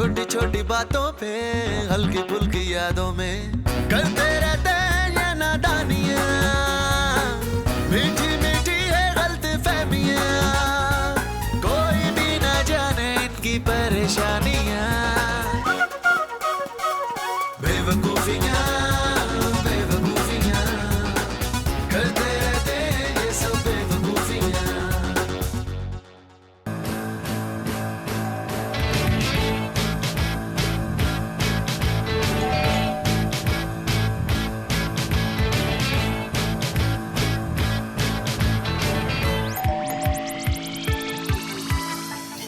छोटी छोटी बातों पे हल्की फुल्की यादों में करते रहते हैं ये नादानियां, मीठी मीठी है गलती फहमियां, कोई भी ना जाने इनकी परेशानियां, बेवकूफियां बेवकूफियां करते रहते हैं ये सब बेवकूफियां।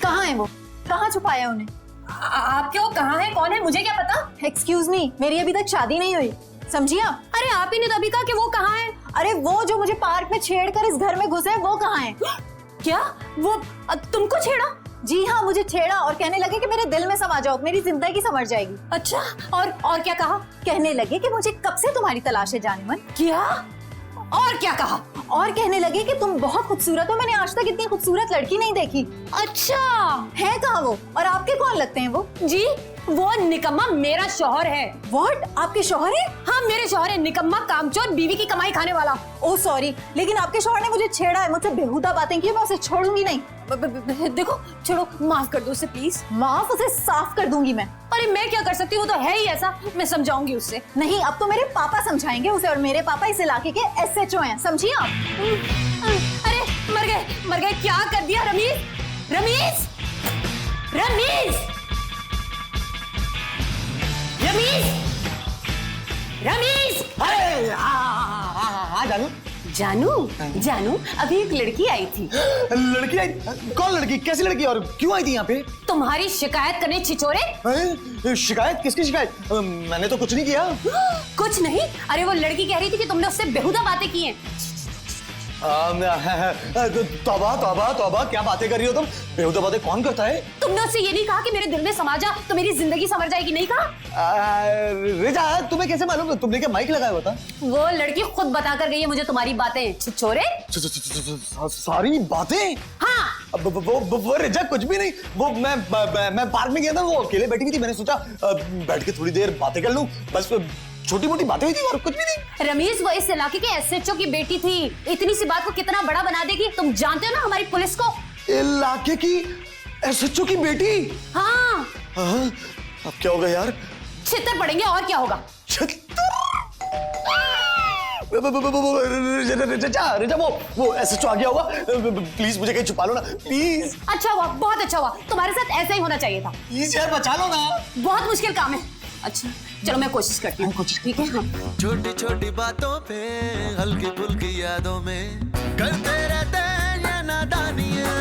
कहाँ है वो? कहाँ छुपाया उन्हें? आपके वो कहाँ है, कौन है, मुझे क्या पता। एक्सक्यूज मी, मेरी अभी तक शादी नहीं हुई, समझिए आप? अरे आप ही ने तो अभी कहा कि वो कहाँ है। अरे वो जो मुझे पार्क में छेड़कर इस घर में घुसे हैं, वो कहाँ है? क्या वो तुमको छेड़ा? जी हाँ, मुझे छेड़ा और कहने लगे कि मेरे दिल में समा जाओ, मेरी जिंदगी संवर जाएगी। अच्छा, और क्या कहा? कहने लगे कि मुझे कब से तुम्हारी तलाश है जानेमन। क्या? और क्या कहा? और कहने लगे कि तुम बहुत खूबसूरत हो, मैंने आज तक इतनी खूबसूरत लड़की नहीं देखी। अच्छा, है कहाँ वो? और आपके कौन लगते हैं वो? जी वो निकम्मा मेरा शौहर है। व्हाट? आपके शौहर है? हाँ मेरे शौहर है, निकम्मा कामचोर, बीवी की कमाई खाने वाला। ओह सॉरी, लेकिन आपके शौहर ने मुझे छेड़ा है, मुझसे बेहुदा बातें की, मैं उसे छोड़ूंगी नहीं। देखो छोड़ो, माफ कर दो उसे प्लीज। माफ? उसे साफ कर दूंगी मैं। अरे मैं क्या कर सकती हूँ, वो तो है ही ऐसा, मैं समझाऊंगी उससे। नहीं, अब तो मेरे पापा समझाएंगे उसे, और मेरे पापा इस इलाके के SHO हैं, समझिए आप? अरे मर गए, क्या कर दिया रमीज? रमीज रमीज रमीज रमीज अरे हाँ जानू। जानू अभी एक लड़की आई थी। लड़की आई? कौन लड़की? कैसी लड़की और क्यों आई थी यहाँ पे? तुम्हारी शिकायत करने छिछोरे। शिकायत? किसकी शिकायत? मैंने तो कुछ नहीं किया। कुछ नहीं? अरे वो लड़की कह रही थी कि तुमने उससे बेहुदा बातें की हैं। तौबा तौबा तौबा, क्या बातें कर रही हो तुम? बेहुदा बातें कौन करता है? तुमने उससे ये नहीं कहा कि मेरे दिल में समा जा तो मेरी जिंदगी संवर जाएगी, नहीं कहा? रिजा, तुम्हें कैसे मालूम? तुमने क्या माइक लगाया हुआ था? वो लड़की खुद बता कर गई है मुझे तुम्हारी बातें, छिछोरे। सारी बातें? हाँ। वो रिजा कुछ भी नहीं। वो मैं पार्क में गया था, वो अकेले बैठी हुई थी, मैंने सोचा बैठ के थोड़ी देर बातें कर लूं, बस छोटी मोटी बातें हुई थी और कुछ भी नहीं। रमीज वो इस इलाके के SHO की बेटी थी, इतनी सी बात को कितना बड़ा बना देगी, तुम जानते हो ना हमारी पुलिस को। इलाके की SHO की बेटी? हाँ। अब क्या होगा यार? छितर पड़ेंगे, और क्या होगा? रिजा वो SHO आ गया होगा, प्लीज मुझे कहीं छुपा लो ना, प्लीज। अच्छा हुआ, बहुत अच्छा हुआ, तुम्हारे साथ ऐसा ही होना चाहिए था। प्लीज यार बचा लो ना। बहुत मुश्किल काम है। अच्छा चलो मैं कोशिश करती हूँ, ठीक है? हाँ। छोटी छोटी बातों पे हल्की फुल्की यादों में करते रहते हैं ये नादानियां,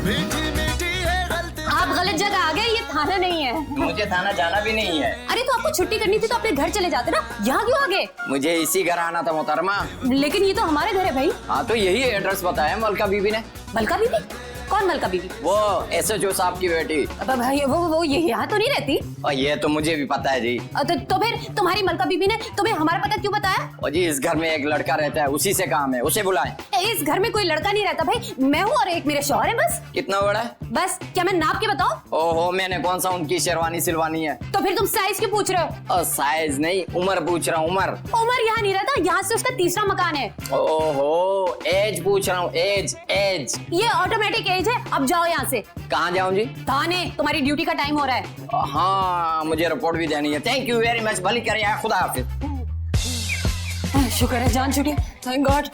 मीठी मीठी है गलती। आप गलत जगह आ गए, ये थाना नहीं है। मुझे थाना जाना भी नहीं है। अरे तो आपको छुट्टी करनी थी तो अपने घर चले जाते ना, यहाँ क्यों आ गए? मुझे इसी घर आना था मोहतरमा। लेकिन ये तो हमारे घर है भाई। हाँ तो यही एड्रेस बताया मलका बीबी ने। मलका बीबी? कौन मलका बीबी? वो SHO साहब की बेटी। अब भाई वो ये यहाँ तो नहीं रहती। और ये तो मुझे भी पता है जी। तो फिर तुम्हारी मलका बीबी ने तुम्हें हमारा पता क्यों बताया? और जी इस घर में एक लड़का रहता है, उसी से काम है, उसे बुलाएं। इस घर में कोई लड़का नहीं रहता भाई, मैं हूँ और एक मेरे शौहर है बस। कितना बड़ा है? बस क्या मैं नाप के बताऊं? ओहो, मैंने कौन सा उनकी शेरवानी सिलवानी है। तो फिर तुम साइज क्यों पूछ रहे हो? और साइज नहीं, उम्र पूछ रहा हूँ। उमर यहाँ नहीं रहता, यहाँ से उसका तीसरा मकान है। ओहो, एज पूछ रहा हूँ, एज। ये ऑटोमेटिक एज है, अब जाओ यहाँ से। कहाँ जाऊँ जी? थाने, तुम्हारी ड्यूटी का टाइम हो रहा है। हाँ मुझे रिपोर्ट भी देनी है। थैंक यू वेरी मच, भली करिए, खुदा हाफिज। शुक्र है जान छूटी, थैंक गॉड।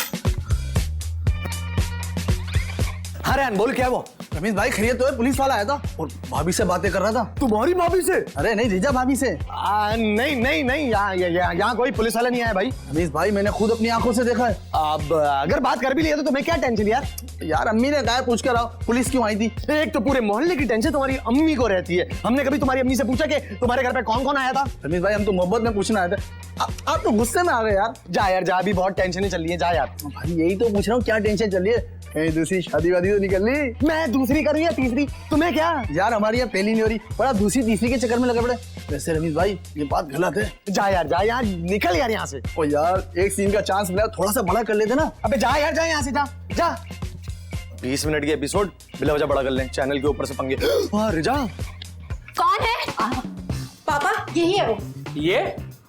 हाँ रेहान बोल, क्या है वो? रमेश भाई खैरियत तो है, पुलिस वाला आया था और भाभी से बातें कर रहा था। तुम्हारी भाभी से? अरे नहीं, रिजा भाभी से। नहीं, यहाँ कोई पुलिस वाला नहीं आया भाई। रमेश भाई मैंने खुद अपनी आंखों से देखा है। अब अगर बात कर भी लिया तो तुम्हें क्या टेंशन यार? यार अम्मी ने कहा पूछ कर आओ, पुलिस क्यों आई थी? एक तो पूरे मोहल्ले की टेंशन तुम्हारी अम्मी को रहती है। हमने कभी तुम्हारी अम्मी से पूछा कि तुम्हारे घर पे कौन कौन आया था? रमेश भाई हम तो मोहब्बत में पूछना आए थे, आप तो गुस्से में आ गए यार। जा यार जा, अभी बहुत टेंशन चल रही है, जा यार। भाई यही तो पूछ रहा हूँ, क्या टेंशन चल रही है? कहीं दूसरी शादी वादी तो निकल ली? मैं दूसरी करूँ या तीसरी, तुम्हें क्या यार? हमारी यहाँ पहली नहीं हो रही, बड़ा दूसरी तीसरी के चक्कर में लगे पड़े। वैसे रमेश भाई ये बात गलत है। जा यार निकल यार यहाँ से। ओ यार एक सीन का चांस मिला, थोड़ा सा बड़ा कर लेते ना। अबे जा यार, जा यहाँ से, जा 20 मिनट की एपिसोड बिला वजह बड़ा कर लें, चैनल के ऊपर से पंगे। रिजा कौन है? पापा यही है वो। ये?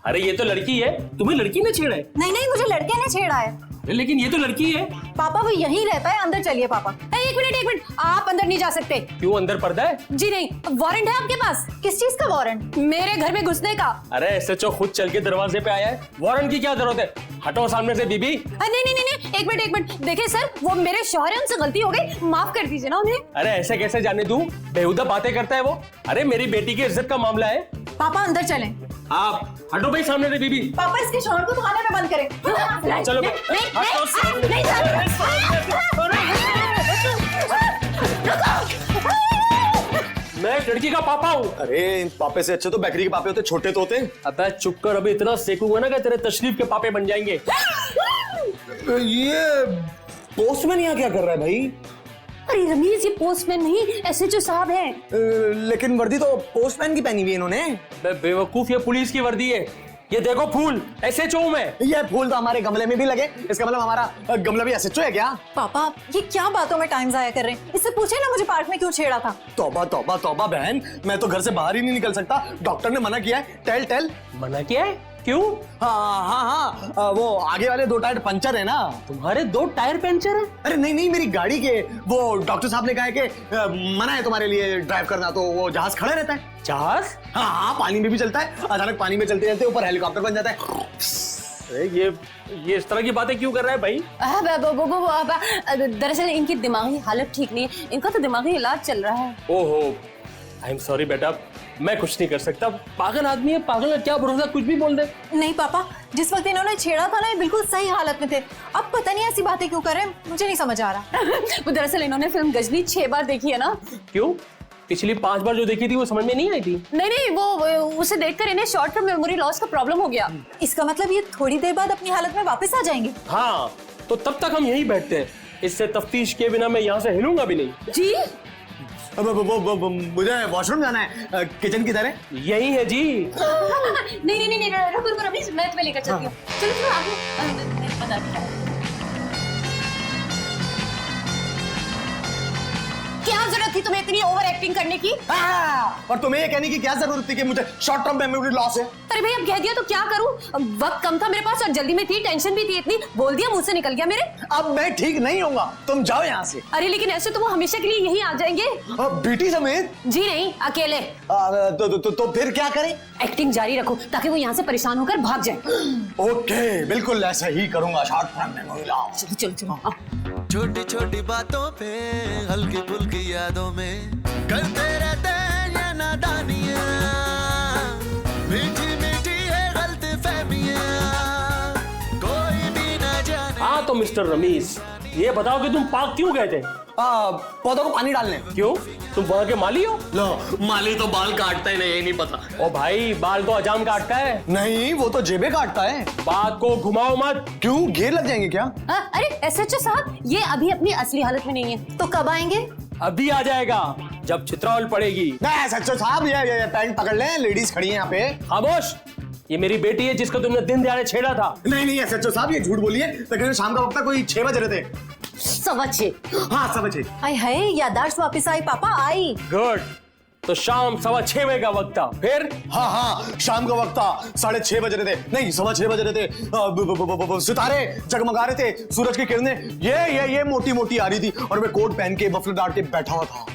अरे ये तो लड़की है, तुम्हें लड़की ने छेड़ा है। नहीं नहीं, मुझे लड़के ने छेड़ा है। लेकिन ये तो लड़की है। पापा वो यहीं रहता है, अंदर चलिए पापा। एक मिनट, आप अंदर नहीं जा सकते। क्यों, अंदर पर्दा है? जी नहीं, वारंट है आपके पास? किस चीज का वारंट? मेरे घर में घुसने का। अरे एसएचओ खुद चल के दरवाजे पे आया है, वारंट की क्या जरूरत है? हटो सामने से बीबी। नहीं, एक मिनट, देखिए सर, वो मेरे शौहर हैं, उनसे गलती हो गई, माफ कर दीजिए ना उन्हें। अरे ऐसे कैसे जाने दूं, बेहुदा बातें करता है वो। अरे मेरी बेटी की इज्जत का मामला है। पापा अंदर चलें। आप हटो भाई सामने से बीबी। पापा इसके शौहर को थाने में बंद करें। चलो मैं एक लड़की का पापा हूँ। अरे इन पापे से अच्छे तो बैकरी के पापे होते, छोटे तो होते। अबे चुप कर, अभी इतना सेकूंगा ना कि तेरे तशरीफ के पापे बन जाएंगे। ये पोस्टमैन यहाँ क्या कर रहा है भाई? अरे रमीज, ये पोस्टमैन नहीं, एसएचओ साहब हैं। लेकिन वर्दी तो पोस्टमैन की पहनी हुई है इन्होंने। बेवकूफ, ये पुलिस की वर्दी है। ये देखो फूल, एसएचओ में। ये फूल तो हमारे गमले में भी लगे, इसका मतलब हमारा गमला भी एसएचओ है क्या? पापा ये क्या बातों में टाइम जाया कर रहे हैं? इससे पूछे ना मुझे पार्क में क्यों छेड़ा था। तौबा तौबा तौबा बहन, मैं तो घर से बाहर ही नहीं निकल सकता, डॉक्टर ने मना किया है। टेल मना किया है? क्यों? हाँ, वो आगे वाले 2 टायर पंचर है ना। तुम्हारे 2 टायर पंचर है? अरे नहीं, मेरी गाड़ी के। वो डॉक्टर साहब ने कहा है कि मना है तुम्हारे लिए ड्राइव करना, तो वो जहाज खड़ा रहता है। जहाज? हाँ, पानी में भी चलता है, अचानक पानी में चलते चलते ऊपर हेलीकॉप्टर बन जाता है। अरे ये इस तरह की बातें क्यों कर रहा है भाई? दरअसल इनकी दिमागी हालत ठीक नहीं है, इनका तो दिमागी इलाज चल रहा है। ओहो, आई एम सॉरी बेटा, मैं कुछ नहीं कर सकता। पागल आदमी है, पागल है, क्या भरोसा, कुछ भी बोल दे। नहीं पापा, जिस वक्त इन्होंने छेड़ा था ना, ये बिल्कुल सही हालत में थे। अब पता नहीं ऐसी बातें क्यों कर रहे हैं, मुझे नहीं समझ आ रहा। वो दरअसल इन्होंने फिल्म गजनी 6 बार देखी है ना। क्यों? पिछली 5 बार जो देखी थी वो समझ में नहीं आई थी? नहीं, वो उसे देखकर इन्हें शॉर्ट टर्म मेमोरी लॉस का प्रॉब्लम हो गया। इसका मतलब ये थोड़ी देर बाद अपनी हालत में वापस आ जाएंगे। हाँ, तो तब तक हम यहीं बैठते हैं। इससे तफ्तीश के बिना मैं यहाँ से हिलूंगा भी नहीं। जी मुझे वॉशरूम जाना है, किचन किधर है? यही है जी। नहीं, रुको रमीज, मैं तुम्हें लेकर चलती हूँ। चलो आगे बता दो। क्या जरूरत थी तुम्हें इतनी ओवर एक्टिंग करने की? और तुम्हें ये कहने की क्या जरूरत थी कि मुझे शॉर्ट टर्म मेमोरी लॉस है? अरे भाई अब कह दिया तो क्या करूं, वक्त कम था मेरे पास और जल्दी में थी, टेंशन भी थी इतनी, बोल दिया मुंह से निकल गया मेरे। अब मैं ठीक नहीं होऊंगा, तुम जाओ यहाँ से। अरे लेकिन ऐसे तो वो हमेशा के लिए यहीं आ जाएंगे। बेटी समेत? जी नहीं, अकेले। तो फिर क्या करें? एक्टिंग जारी रखो ताकि वो यहाँ से परेशान होकर भाग जाए। ओके, बिल्कुल ऐसा ही करूंगा, शॉर्ट टर्म मेमोरी लॉस। चलो। छोटी छोटी बातों पे हल्की फुल्की यादों में करते रहते हैं ये नादानियां, मीठी मीठी है गलतफहमियां, कोई भी ना जाने। हाँ तो मिस्टर रमीज, ये बताओ कि तुम पार्क क्यों गए थे? पौधों को पानी डालने। क्यों? तुम वहां के माली हो? लो, माली तो बाल काटता ही नहीं, यही नहीं पता। ओ भाई, बाल तो अजाम काटता है। नहीं, वो तो जेबे काटता है। बात को घुमाओ मत। क्यों, घेर लग जाएंगे क्या? अरे एसएचओ साहब, ये अभी अपनी असली हालत में नहीं है। तो कब आएंगे? अभी आ जाएगा, जब चित्रावल पड़ेगी। नहीं सच्चो साहब, ये पैंट पकड़ लें, लेडीज खड़ी हैं यहाँ पे। खामोश, ये मेरी बेटी है जिसको तुमने दिन दहाड़े छेड़ा था। नहीं सच्चो साहब, ये झूठ बोलिए। तकरीबन शाम का वक्त था, कोई 6 बज रहे थे। 6:15। हाँ 6:15। हाय हाय, याददाश्त वापस आई पापा, आई। गुड, तो शाम 6:15 बजे का वक्त था। फिर? हाँ, शाम का वक्त था, 6:30 बज रहे थे, नहीं 6:15 बज रहे थे। सितारे जगमगा रहे थे, सूरज की किरणें ये मोटी मोटी आ रही थी, और मैं कोट पहन के मफलर डाल के बैठा हुआ था।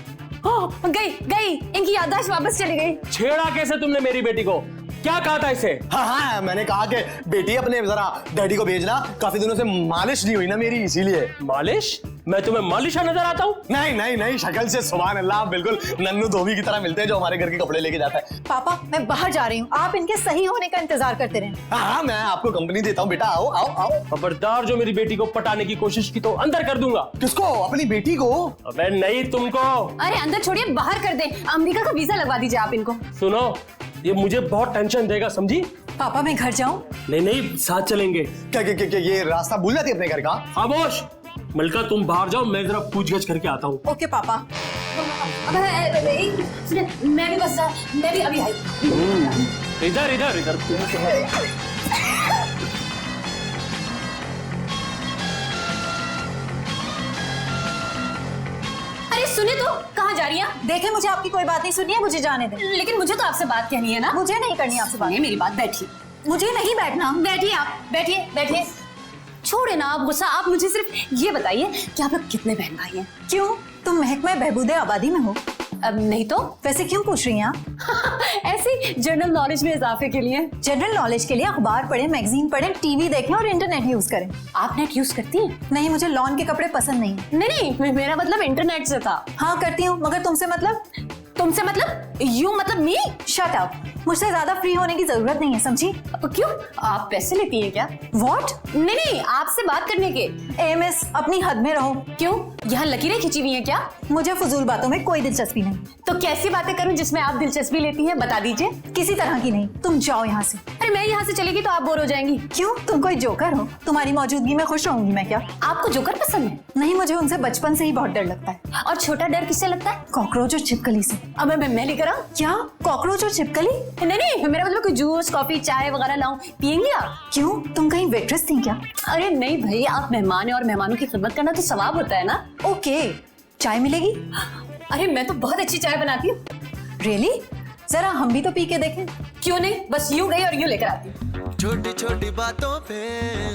गई, इनकी याददाश्त वापस चली गई। छेड़ा कैसे तुमने मेरी बेटी को? क्या कहा था इसे? हाँ, मैंने कहा कि बेटी अपने जरा डैडी को भेजना, काफी दिनों से मालिश नहीं हुई ना मेरी, इसीलिए। मालिश? मैं तुम्हें मालिशा नजर आता हूँ? नहीं, शक्ल से सुभान अल्लाह, बिल्कुल नन्नू धोबी की तरह मिलते हैं जो हमारे घर के कपड़े लेके जाता है। पापा मैं बाहर जा रही हूँ, आप इनके सही होने का इंतजार करते रहें। हाँ, मैं आपको कंपनी देता हूँ बेटा, आओ। खबरदार, जो मेरी बेटी को पटाने की कोशिश की तो अंदर कर दूंगा। किसको? अपनी बेटी को? अबे नहीं, तुमको। अरे अंदर छोड़िए, बाहर कर दे, अमेरिका का वीजा लगवा दीजिए आप इनको। सुनो, ये मुझे बहुत टेंशन देगा, समझी? पापा मैं घर जाऊँ? नहीं, साथ चलेंगे। क्या ये रास्ता भूल जाती है अपने घर का? खामोश, मलका तुम बाहर जाओ, मैं जरा पूछगछ करके आता हूँ। ओके पापा। सुने, मैं भी अभी आई। इधर। अरे सुने तो, कहा कहाँ जा रही हैं? देखे, मुझे आपकी कोई बात नहीं सुननी है, मुझे जाने दें। लेकिन मुझे तो आपसे बात कहनी है ना। मुझे नहीं करनी आपसे बात। सुनिए मेरी बात, बैठिए। मुझे नहीं बैठना। बैठिए आप, बैठिए बैठिए। छोड़े ना आप गुस्सा, आप मुझे सिर्फ ये बताइए कि आप लोग कितने बहन भाई हैं? क्यों, तुम महकमा बहबूदे आबादी में हो? अब नहीं तो वैसे क्यों पूछ रही हैं आप? ऐसी जनरल नॉलेज में इजाफे के लिए। जनरल नॉलेज के लिए अखबार पढ़ें, मैगजीन पढ़ें, टीवी देखें और इंटरनेट यूज करें। आप नेट यूज करती हैं? नहीं, मुझे लॉन के कपड़े पसंद नहीं है। नहीं, मेरा मतलब इंटरनेट से था। हाँ करती हूँ, मगर तुमसे मतलब? तुमसे मतलब? यू मतलब मी? शट अप, मुझसे ज्यादा फ्री होने की जरूरत नहीं है, समझी? अब क्यों, आप पैसे लेती हैं क्या? व्हाट? नहीं, आपसे बात करने के। एमएस, अपनी हद में रहो। क्यों, यहाँ लकीरें खिंची हुई हैं क्या? मुझे फजूल बातों में कोई दिलचस्पी नहीं। तो कैसी बातें करूं जिसमें आप दिलचस्पी लेती हैं, बता दीजिए। किसी तरह की नहीं, तुम जाओ यहाँ से। अरे मैं यहाँ से चलेगी तो आप बोर हो जाएंगी। क्यों, तुम कोई जोकर हो? तुम्हारी मौजूदगी में खुश रहूंगी मैं क्या? आपको जोकर पसंद है? नहीं, मुझे उनसे बचपन से ही बहुत डर लगता है। और छोटा डर किससे लगता है? कॉकरोच और छिपकली से। अब मैं लेकर आऊं? क्या, कॉकरोच और छिपकली? नहीं, मेरा मतलब कोई जूस, कॉफी, चाय वगैरह लाऊं, पियेंगी आप? क्यों, तुम कहीं वेट्रेस थी क्या? अरे नहीं भाई, आप मेहमान हैं और मेहमानों की खिदमत करना तो सवाब होता है ना। ओके, चाय मिलेगी? अरे मैं तो बहुत अच्छी चाय बनाती हूँ। रियली? जरा हम भी तो पी के देखें। क्यों नहीं, बस यूं गई और यूं लेकर आती हूँ। छोटी छोटी बातों पे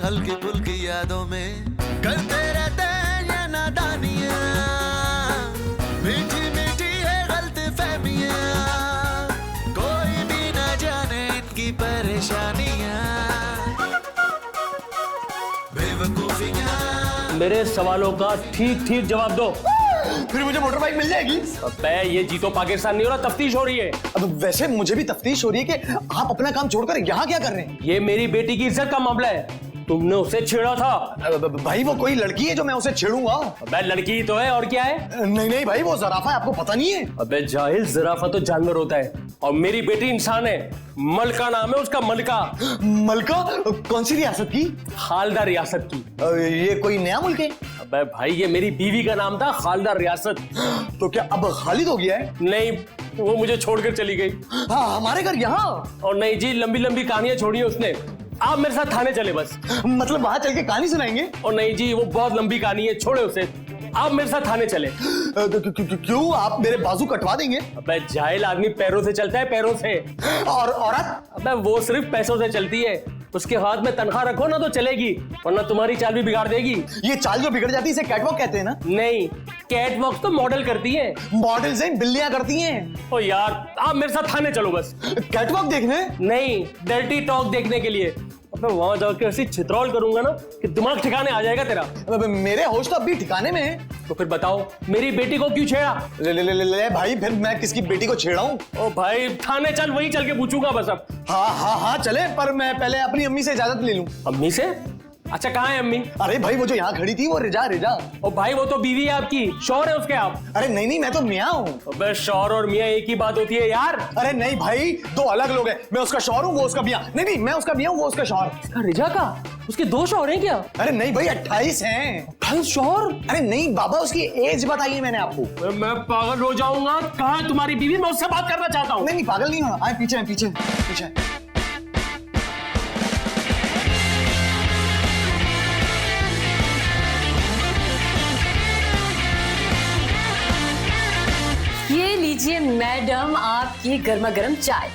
हल्की फुल्की यादों में करते रहते हैं ये नादानियां, मीठी मीठी है गलतफहमियां, कोई भी ना जाने इनकी परेशानियां, बेवकूफियां। मेरे सवालों का ठीक ठीक जवाब दो। फिर मुझे मोटर बाइक मिल जाएगी? अबे ये जीतो पाकिस्तान नहीं हो रहा, तफ्तीश हो रही है। अब वैसे मुझे भी तफ्तीश हो रही है कि आप अपना काम छोड़कर यहाँ क्या कर रहे हैं? ये मेरी बेटी की इज्जत का मामला है, तुमने उसे छेड़ा था। भाई वो कोई लड़की है जो मैं उसे छेड़ूंगा? अबे लड़की ही तो है, और क्या है? नहीं भाई, वो ज़राफ़ा है, आपको पता नहीं है? अबे जाहिल, ज़राफ़ा तो जानवर होता है और मेरी बेटी इंसान है। मलका नाम है उसका, मलका। मलका? कौन सी रियासत की? खालदा रियासत की। ये कोई नया मुल्क है? अबे भाई, ये मेरी बीवी का नाम था, खालदा रियासत। तो क्या अब खालिद हो गया है? नहीं, वो मुझे छोड़कर चली गई। हाँ, हमारे घर यहाँ? और नहीं जी, लंबी लंबी कहानियां छोड़ी है उसने। आप मेरे साथ थाने चले बस। मतलब वहां चल के कहानी सुनाएंगे? और नहीं जी, वो बहुत लंबी कहानी है, छोड़े उसे। आप मेरे साथ थाने चले। क्यों, आप मेरे बाजू कटवा देंगे? अबे जाहिल आदमी पैरों से चलता है, पैरों से। और औरत? अबे वो सिर्फ पैसों से चलती है, उसके हाथ में तनख्वाह रखो ना तो चलेगी, वरना तुम्हारी चाल भी बिगाड़ देगी। ये चाल जो बिगड़ जाती है इसे कैटवॉक कहते हैं ना? नहीं, कैटवॉक तो मॉडल करती है। मॉडल से बिल्लियां करती हैं। ओ यार, आप मेरे साथ थाने चलो बस। कैटवॉक देखने? नहीं, डर्टी टॉक देखने के लिए। अबे वहां जाकर ऐसी छितरौल करूंगा ना कि दिमाग ठिकाने आ जाएगा तेरा। मेरे होश तो अभी ठिकाने में है। तो फिर बताओ, मेरी बेटी को क्यों छेड़ा? ले भाई, फिर मैं किसकी बेटी को छेड़ा हूं? ओ भाई, थाने चल, वहीं चल के पूछूंगा बस अब। हाँ चले, पर मैं पहले अपनी अम्मी से इजाजत ले लूं। अम्मी से? अच्छा, कहाँ है अम्मी? अरे भाई, वो जो यहाँ खड़ी थी वो रिजा। ओ भाई, वो तो बीवी है आपकी, शौहर है उसके आप। अरे नहीं, मैं तो मियाँ हूँ। अबे शौहर और मियाँ एक ही बात होती है यार। अरे नहीं भाई, दो अलग लोग हैं। मैं उसका शौहर हूँ, वो उसका मियाँ। नहीं, मैं उसका मियाँ हूँ, वो उसका शौहर। रिजा का? उसके दो शौहर हैं क्या? अरे नहीं भाई, 28 हैं। 28 शौहर? अरे नहीं बाबा, उसकी एज बताइए मैंने आपको। मैं पागल हो जाऊंगा। कहाँ है तुम्हारी बीवी? मैं उससे बात करना चाहता हूँ। नहीं, पागल नहीं होना। पीछे। ये लीजिए मैडम, आपकी गर्मा गर्म चाय।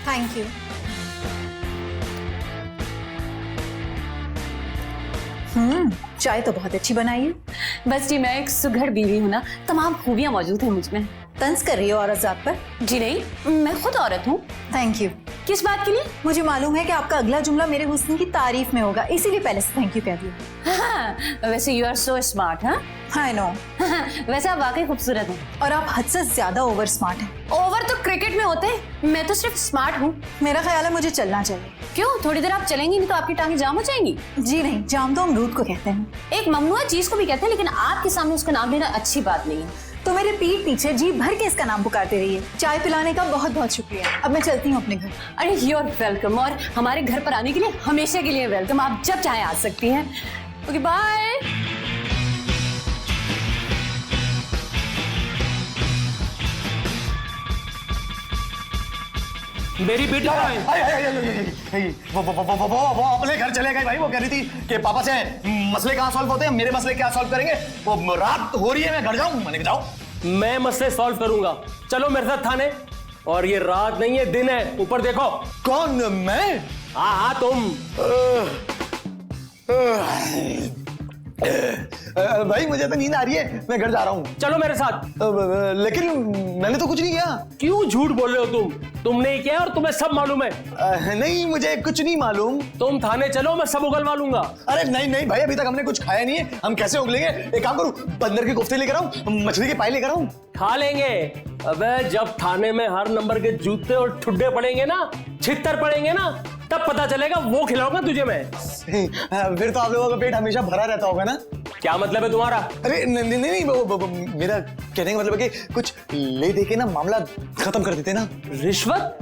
Thank you. चाय तो बहुत अच्छी बनाई है। बस जी, मैं एक सुघड़ बीवी हूँ ना, तमाम खूबियां मौजूद हैं मुझ में। तंज कर रही हो औरत जात पर? जी नहीं, मैं खुद औरत हूँ। Thank you. किस बात के लिए? मुझे मालूम है कि आपका अगला जुमला मेरे हुस्न की तारीफ में होगा, इसीलिए पहले से थैंक यू कह दिया। हाँ, वैसे यू आर सो स्मार्ट। हाँ आई नो। वैसे आप वाकई खूबसूरत हैं। और आप हद से ज्यादा ओवर स्मार्ट हैं। ओवर तो क्रिकेट में होते हैं, मैं तो सिर्फ स्मार्ट हूँ। मेरा ख्याल है मुझे चलना चाहिए। क्यों, थोड़ी देर आप चलेंगी नहीं तो आपकी टांगे जाम हो जाएंगी? जी नहीं, जाम तो अमरूद को कहते हैं। एक ममनुआ चीज को भी कहते हैं, लेकिन आपके सामने उसका नाम लेना अच्छी बात नहीं है। तो मेरे पीठ पीछे जी भर के इसका नाम पुकारते रहिए। चाय पिलाने का बहुत बहुत शुक्रिया। अब मैं चलती हूँ अपने घर। अरे यू आर वेलकम, और हमारे घर पर आने के लिए हमेशा के लिए वेलकम। आप जब चाहे आ सकती हैं। Okay, bye. मेरी बेटी कहाँ है? वो अपने घर चले गए भाई। वो कह रही थी कि पापा से मसले कहाँ सॉल्व होते हैं, मेरे मसले क्या सॉल्व करेंगे। वो रात हो रही है, मैं घर जाऊँ। मैंने कहा जाओ। मैं मसले सॉल्व करूंगा। चलो मेरे साथ थाने। और ये रात नहीं है, दिन है, ऊपर देखो। कौन, मैं? हाँ तुम। भाई मुझे तो नींद आ रही है, मैं घर जा रहा हूँ। चलो मेरे साथ। लेकिन मैंने तो कुछ नहीं किया। क्यों झूठ बोल रहे हो तुम? तुमने ही किया और तुम्हें सब मालूम है। नहीं, मुझे कुछ नहीं मालूम। तुम थाने चलो, मैं सब उगलवा लूंगा। अरे नहीं नहीं भाई, अभी तक हमने कुछ खाया नहीं है, हम कैसे उगलेंगे? एक काम करूं, बंदर के कोफ्ते लेकर आऊं, मछली के पाए लेकर आऊं। खा लेंगे। अबे जब थाने में हर नंबर के जूते और ठुड्डे पड़ेंगे ना, छित्तर पड़ेंगे ना, तब पता चलेगा, वो खिलाऊंगा तुझे मैं। फिर तो आप लोगों का पेट हमेशा भरा रहता होगा ना? क्या मतलब है तुम्हारा? अरे नहीं नहीं, वो मेरा कहने का मतलब है कि कुछ ले दे के ना मामला खत्म कर देते ना। रिश्वत?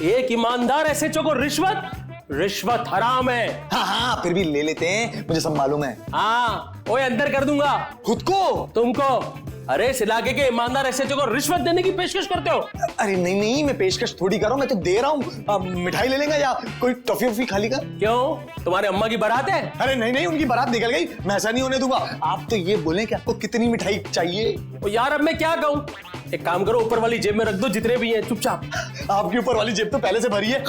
एक ईमानदार एसएचओ को रिश्वत? रिश्वत हराम है। हाँ, फिर भी ले लेते हैं, मुझे सब मालूम है। हाँ, ओए अंदर कर दूंगा। खुद को? तुमको। अरे इस इलाके के ईमानदार एसएचओ को रिश्वत देने की पेशकश करते हो? अरे नहीं नहीं, मैं पेशकश थोड़ी कर रहा हूँ, मैं तो दे रहा हूँ। मिठाई ले लेगा या कोई टॉफी वॉफी खा लेगा? क्यों, तुम्हारे अम्मा की बारात है? अरे नहीं नहीं, उनकी बारात निकल गई, मैं ऐसा नहीं होने दूंगा। आप तो ये बोले कि आपको कितनी मिठाई चाहिए? यार अब मैं क्या कहूँ? एक काम करो, ऊपर वाली जेब में रख दो जितने भी हैं, चुपचाप। आपकी ऊपर वाली जेब तो पहले से भरी है।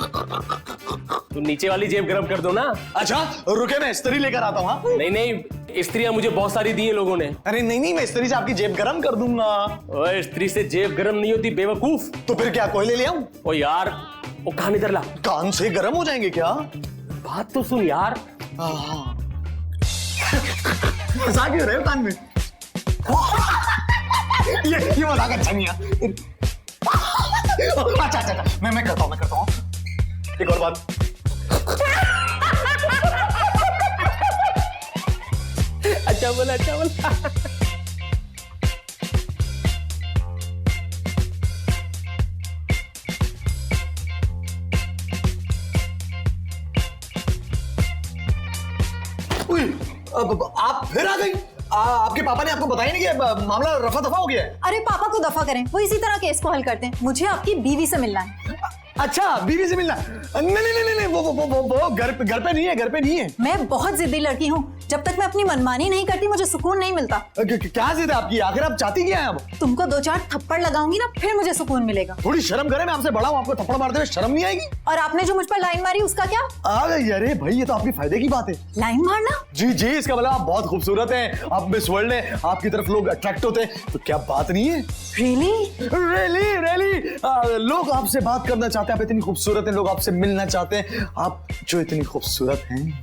तो नीचे वाली जेब गर्म कर दो ना। अच्छा रुके, मैं इस्त्री लेकर आता हूँ। हाँ? नहीं नहीं, इस्त्रियां मुझे बहुत सारी दी है लोगों ने। अरे नहीं नहीं, मैं इस्त्री से आपकी जेब गर्म कर दूंगा। ओए इस्त्री से जेब गर्म नहीं होती बेवकूफ। तो फिर क्या, कोयले ले आऊं? ओ यार, वो कान इधर ला। कान से गर्म हो जाएंगे क्या? बात तो सुन यार। फंसा क्यों रहे हो कान में? ये मजाक अच्छा नहीं है। अच्छा, मैं करता हूँ। एक और बात। अच्छा बोला। अब आप फिर आ गई? आपके पापा ने आपको बताया नहीं कि मामला रफा दफा हो गया है? अरे पापा को दफा करें, वो इसी तरह केस को हल करते हैं। मुझे आपकी बीवी से मिलना है। अच्छा, बीवी से मिलना? नहीं, वो घर पे नहीं है। मैं बहुत जिद्दी लड़की हूँ, जब तक मैं अपनी मनमानी नहीं करती मुझे सुकून नहीं मिलता। क्या जिद है आपकी? आखिर आप चाहती क्या है अब? तुमको 2-4 थप्पड़ लगाऊंगी ना, फिर मुझे सुकून मिलेगा। थोड़ी शर्म करें, मैं आपसे बड़ा हूँ, आपको थप्पड़ मारते हुए शर्म नहीं आएगी? और आपने जो मुझ पर लाइन मारी उसका क्या? अरे भाई, ये तो आपके फायदे की बात है। लाइन मारना? जी, इसका मतलब आप बहुत खूबसूरत हैं, आप मिस वर्ल्ड हैं, आपकी तरफ लोग अट्रैक्ट होते हैं, तो क्या बात नहीं है? रियली लोग आपसे बात करना चाहते हैं, आप इतनी खूबसूरत हैं, लोग आपसे मिलना चाहते हैं, आप जो इतनी खूबसूरत हैं।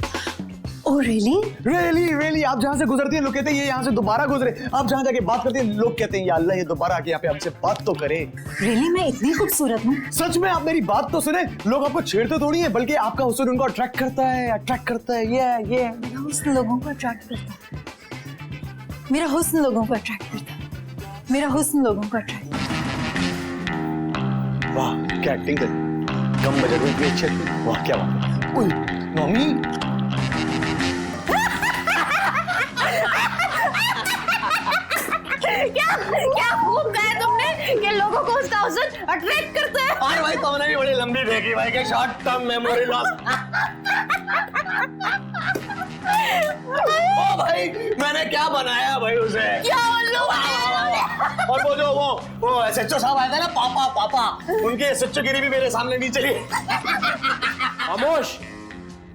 ओह रियली आप जहां से गुजरती हैं लोग कहते हैं ये यहाँ से दोबारा गुजरे, आप जहां जाके बात करती हैं लोग कहते हैं या अल्लाह ये दोबारा आके यहाँ पे हमसे बात तो करे। रियली मैं इतनी खूबसूरत हूँ? सच में? आप मेरी बात तो सुने, लोग आपको छेड़ते थोड़ी है, बल्कि आपका हुस्न उनको अट्रैक्ट करता है। ये मेरा हुस्न लोगों को अट्रैक्ट करता है। मेरा हुस्न लोगों को अट्रैक्ट करता है। वाह क्या एक्टिंग है, कम बजट में इतनी अच्छी एक्टिंग, वाह क्या बात है। ओए मम्मी, क्या खूब कहा तुमने कि लोगों को उसका हुस्न अट्रैक्ट करता है। अरे भाई तुमने भी बड़ी लंबी फेंकी भाई, के शॉर्ट टर्म मेमोरी लॉस। ओ भाई, मैंने क्या बनाया भाई उसे? क्या उल्लू और वो जो वो एसएचओ साहब आए थे ना, पापा, उनके एसएचओ गिरी भी मेरे सामने नहीं चली। खामोश,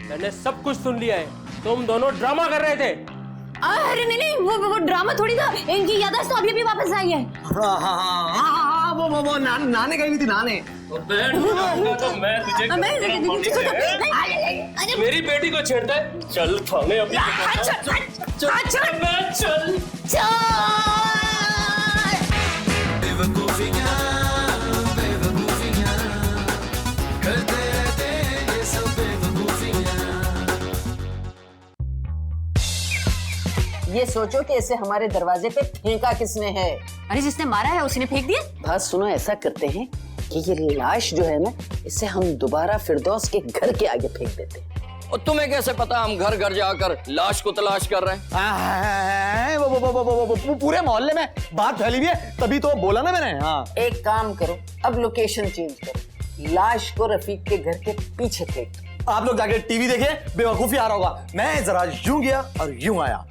मैंने सब कुछ सुन लिया है। तुम दोनों ड्रामा कर रहे थे। अरे नहीं, वो ड्रामा थोड़ी था, इनकी याददाश्त तो अभी वापस आई है। हाँ, वो नाने गई थी, नाने। तो मैं तुझे मेरी बेटी को छेड़ता है, चल थाने अभी। चल बेवकूफियां करते रहते ये सब बेवकूफियां। ये सोचो कि इसे हमारे दरवाजे पे फेंका किसने है। अरे जिसने मारा है उसने फेंक दिया। बात सुनो, ऐसा करते हैं कि ये लाश जो है ना, इसे हम दोबारा फिरदौस के घर के आगे फेंक देते हैं। और तुम्हें कैसे पता हम घर घर जाकर लाश को तलाश कर रहे हैं? वो पूरे मोहल्ले में बात फैली हुई है, तभी तो बोला ना मैंने। हाँ, एक काम करो, अब लोकेशन चेंज करो, लाश को रफीक के घर के पीछे फेंक दो। आप लोग जाके टीवी देखिए, बेवकूफी आ रहा होगा। मैं जरा यूं गया और यूं आया।